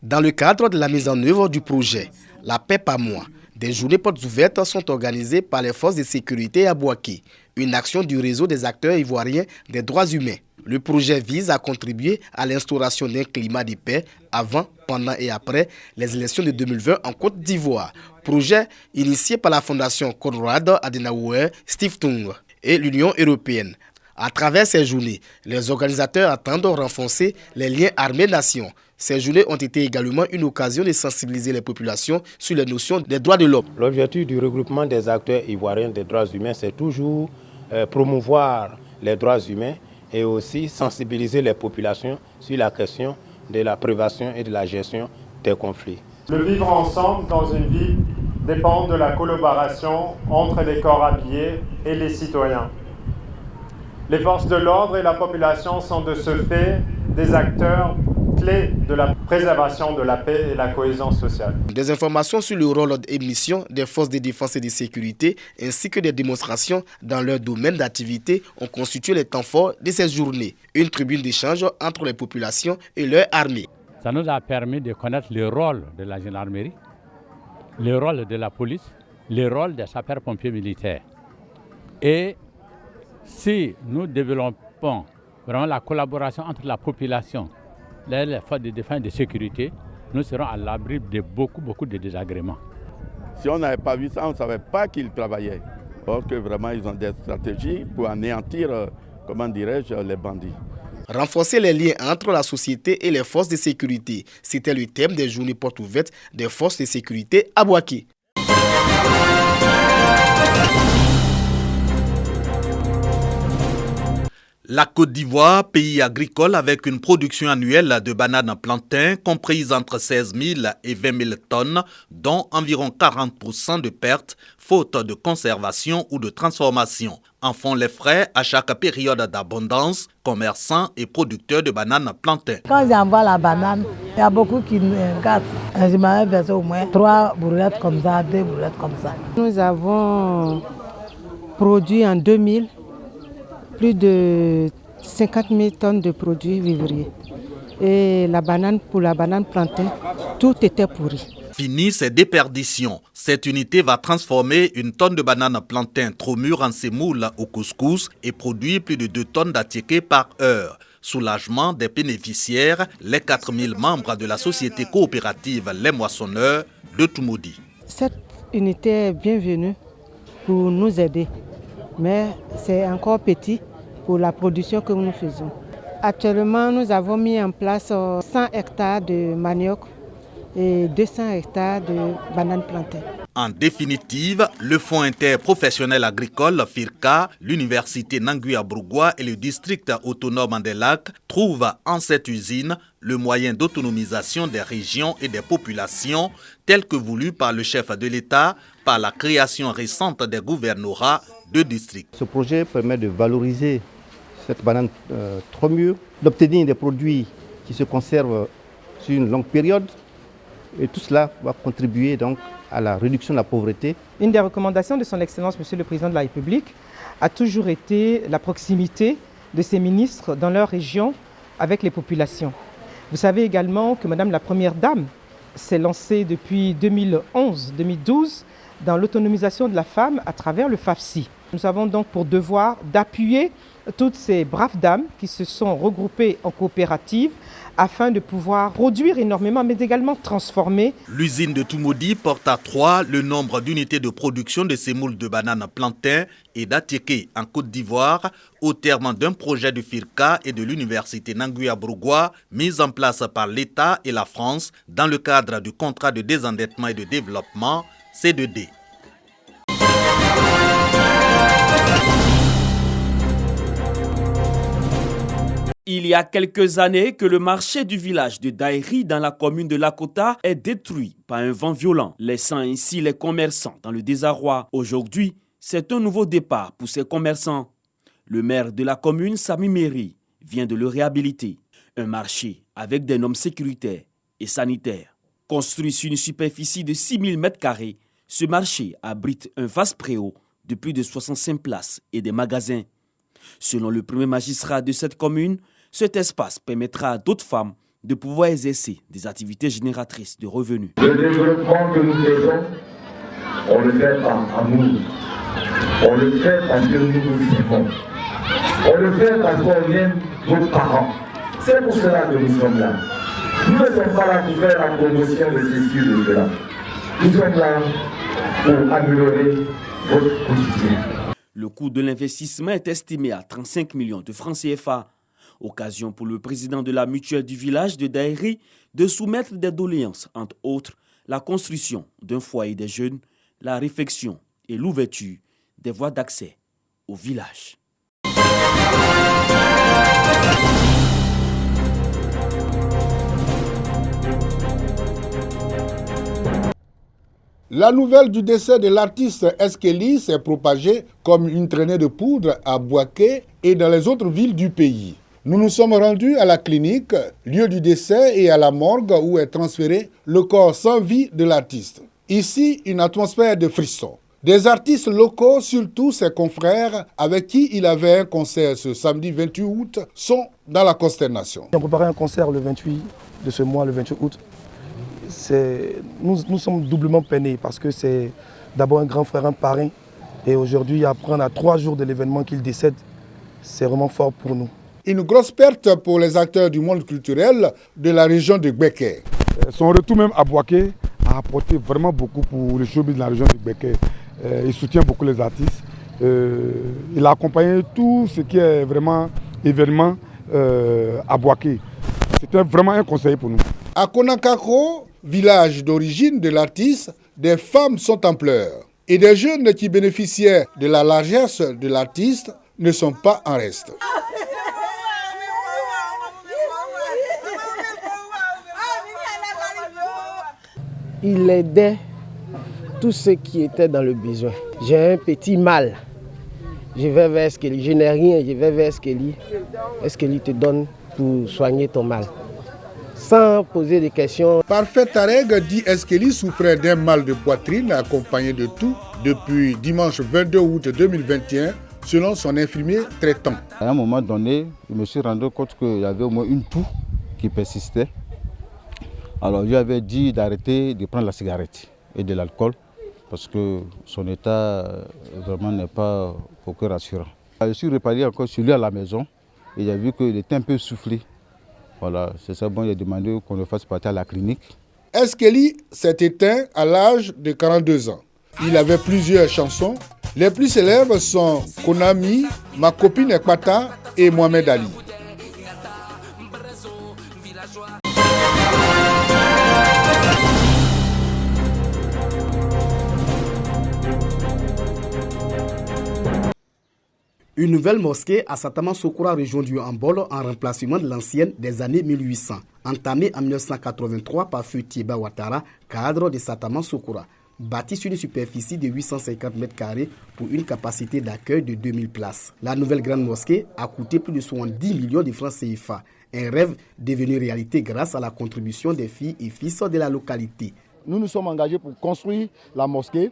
Dans le cadre de la mise en œuvre du projet La paix par moi, des journées portes ouvertes sont organisées par les forces de sécurité à Bouaké, une action du réseau des acteurs ivoiriens des droits humains. Le projet vise à contribuer à l'instauration d'un climat de paix avant, pendant et après les élections de 2020 en Côte d'Ivoire. Projet initié par la Fondation Konrad Adenauer Stiftung et l'Union européenne. À travers ces journées, les organisateurs attendent renforcer les liens armées-nations. Ces journées ont été également une occasion de sensibiliser les populations sur les notions des droits de l'homme. L'objectif du regroupement des acteurs ivoiriens des droits humains, c'est toujours promouvoir les droits humains et aussi sensibiliser les populations sur la question de la prévention et de la gestion des conflits. Le vivre ensemble dans une ville dépend de la collaboration entre les corps habillés et les citoyens. Les forces de l'ordre et la population sont de ce fait des acteurs clés de la préservation de la paix et la cohésion sociale. Des informations sur le rôle et mission des forces de défense et de sécurité ainsi que des démonstrations dans leur domaine d'activité ont constitué les temps forts de ces journées. Une tribune d'échange entre les populations et leur armée. Ça nous a permis de connaître le rôle de la gendarmerie, le rôle de la police, le rôle des sapeurs-pompiers militaires. Et si nous développons vraiment la collaboration entre la population et les forces de défense et de sécurité, nous serons à l'abri de beaucoup de désagréments. Si on n'avait pas vu ça, on ne savait pas qu'ils travaillaient. Or que vraiment ils ont des stratégies pour anéantir, les bandits. Renforcer les liens entre la société et les forces de sécurité, c'était le thème des journées portes ouvertes des forces de sécurité à Bouaké. La Côte d'Ivoire, pays agricole avec une production annuelle de bananes plantains comprise entre 16 000 et 20 000 tonnes, dont environ 40% de pertes, faute de conservation ou de transformation. En font les frais à chaque période d'abondance, commerçants et producteurs de bananes plantains. Quand j'envoie la banane, il y a beaucoup qui me gâtent. Je m'avais versé au moins 3 broulettes comme ça, 2 broulettes comme ça. Nous avons produit en 2000 plus de 50 000 tonnes de produits vivriers. Et pour la banane plantain, tout était pourri. Fini ces déperditions. Cette unité va transformer une tonne de banane plantain trop mûre en semoule au couscous et produire plus de 2 tonnes d'attiéké par heure. Soulagement des bénéficiaires, les 4000 membres de la société coopérative Les Moissonneurs de Toumoudi. Cette unité est bienvenue pour nous aider, mais c'est encore petit pour la production que nous faisons. Actuellement, nous avons mis en place 100 hectares de manioc et 200 hectares de bananes plantains. En définitive, le Fonds interprofessionnel agricole FIRCA, l'Université Nanguya-Bourgois et le district autonome des Lacs trouvent en cette usine le moyen d'autonomisation des régions et des populations tel que voulu par le chef de l'État par la création récente des gouvernorats de districts. Ce projet permet de valoriser cette banane trop mûre, d'obtenir des produits qui se conservent sur une longue période. Et tout cela va contribuer donc à la réduction de la pauvreté. Une des recommandations de son Excellence, Monsieur le Président de la République, a toujours été la proximité de ses ministres dans leur région avec les populations. Vous savez également que Madame la Première Dame s'est lancée depuis 2011-2012 dans l'autonomisation de la femme à travers le FAFSI. Nous avons donc pour devoir d'appuyer toutes ces braves dames qui se sont regroupées en coopérative afin de pouvoir produire énormément, mais également transformer. L'usine de Toumoudi porte à 3 le nombre d'unités de production de sémoules de bananes plantains et d'attiéké en Côte d'Ivoire au terme d'un projet de FIRCA et de l'Université Nanguya-Bourgois mis en place par l'État et la France dans le cadre du contrat de désendettement et de développement C2D. Il y a quelques années que le marché du village de Daïri dans la commune de Lakota est détruit par un vent violent, laissant ainsi les commerçants dans le désarroi. Aujourd'hui, c'est un nouveau départ pour ces commerçants. Le maire de la commune, Sami Méry, vient de le réhabiliter. Un marché avec des normes sécuritaires et sanitaires. Construit sur une superficie de 6000 m², ce marché abrite un vaste préau de plus de 65 places et des magasins. Selon le premier magistrat de cette commune, cet espace permettra à d'autres femmes de pouvoir exercer des activités génératrices de revenus. Le développement que nous faisons, on le fait par amour. On le fait parce que nous nous aimons. On le fait parce qu'on aime nos parents. C'est pour cela que nous sommes là. Nous ne sommes pas là pour faire la promotion de ceci ou de cela. Nous sommes là pour améliorer votre quotidien. Le coût de l'investissement est estimé à 35 millions de francs CFA. Occasion pour le président de la mutuelle du village de Daïri de soumettre des doléances, entre autres la construction d'un foyer des jeunes, la réfection et l'ouverture des voies d'accès au village. La nouvelle du décès de l'artiste Eskeli s'est propagée comme une traînée de poudre à Bouaké et dans les autres villes du pays. Nous nous sommes rendus à la clinique, lieu du décès, et à la morgue où est transféré le corps sans vie de l'artiste. Ici, une atmosphère de frisson. Des artistes locaux, surtout ses confrères, avec qui il avait un concert ce samedi 28 août, sont dans la consternation. On préparait un concert le 28 de ce mois, le 28 août. Nous sommes doublement peinés parce que c'est d'abord un grand frère, un parrain. Et aujourd'hui, apprendre à 3 jours de l'événement qu'il décède, c'est vraiment fort pour nous. Une grosse perte pour les acteurs du monde culturel de la région de Gbeke. Son retour même à Bouaké a apporté vraiment beaucoup pour le showbiz de la région de Gbeke. Il soutient beaucoup les artistes. Il a accompagné tout ce qui est vraiment événement à Bouaké. C'était vraiment un conseil pour nous. À Konakako, village d'origine de l'artiste, des femmes sont en pleurs. Et des jeunes qui bénéficiaient de la largesse de l'artiste ne sont pas en reste. Il aidait tous ceux qui étaient dans le besoin. J'ai un petit mal. Je vais vers Eskeli. Je n'ai rien, je vais vers Eskeli. Eskeli te donne pour soigner ton mal. Sans poser de questions. Parfait Tareg dit Eskeli souffrait d'un mal de poitrine accompagné de toux depuis dimanche 22 août 2021, selon son infirmier traitant. À un moment donné, je me suis rendu compte qu'il y avait au moins une toux qui persistait. Alors je lui avais dit d'arrêter de prendre la cigarette et de l'alcool parce que son état vraiment n'est pas beaucoup rassurant. Je suis reparti encore sur lui à la maison et j'ai vu qu'il était un peu soufflé. Voilà, c'est ça, bon, il a demandé qu'on le fasse partir à la clinique. Eskeli s'est éteint à l'âge de 42 ans. Il avait plusieurs chansons. Les plus célèbres sont Konami, Ma copine Ekpata et Mohamed Ali. Une nouvelle mosquée à Satama Sokoura, région du Hambol, en remplacement de l'ancienne des années 1800, entamée en 1983 par Feu Thieba Ouattara, cadre de Satama Sokoura, bâtie sur une superficie de 850 m² pour une capacité d'accueil de 2000 places. La nouvelle grande mosquée a coûté plus de 70 millions de francs CFA, un rêve devenu réalité grâce à la contribution des filles et fils de la localité. Nous nous sommes engagés pour construire la mosquée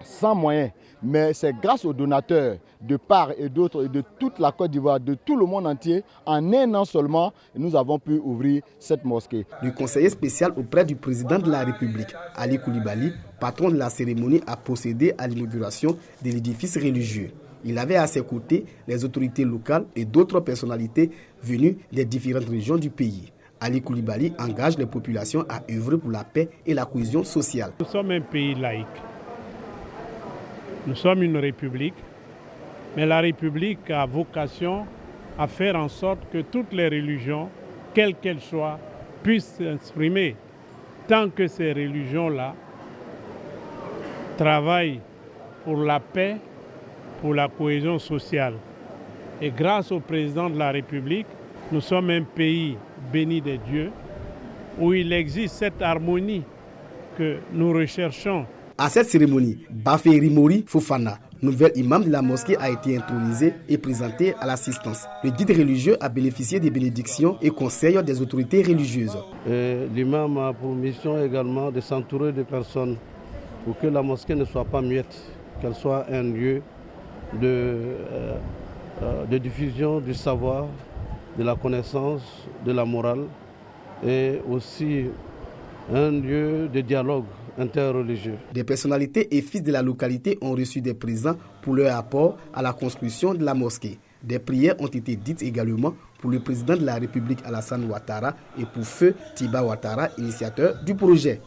sans moyens, mais c'est grâce aux donateurs de part et d'autre, de toute la Côte d'Ivoire, de tout le monde entier, en un an seulement, nous avons pu ouvrir cette mosquée. Le conseiller spécial auprès du président de la République, Ali Koulibaly, patron de la cérémonie, a procédé à l'inauguration de l'édifice religieux. Il avait à ses côtés les autorités locales et d'autres personnalités venues des différentes régions du pays. Ali Koulibaly engage les populations à œuvrer pour la paix et la cohésion sociale. Nous sommes un pays laïque. Nous sommes une république, mais la république a vocation à faire en sorte que toutes les religions, quelles qu'elles soient, puissent s'exprimer. Tant que ces religions-là travaillent pour la paix, pour la cohésion sociale. Et grâce au président de la République, nous sommes un pays béni des dieux, où il existe cette harmonie que nous recherchons. À cette cérémonie, Bafé Rimori Fofana, nouvel imam de la mosquée, a été intronisé et présenté à l'assistance. Le guide religieux a bénéficié des bénédictions et conseils des autorités religieuses. L'imam a pour mission également de s'entourer de personnes pour que la mosquée ne soit pas muette, qu'elle soit un lieu de diffusion du savoir, de la connaissance, de la morale et aussi un lieu de dialogue interreligieux. Des personnalités et fils de la localité ont reçu des présents pour leur apport à la construction de la mosquée. Des prières ont été dites également pour le président de la République Alassane Ouattara et pour Feu Tiba Ouattara, initiateur du projet.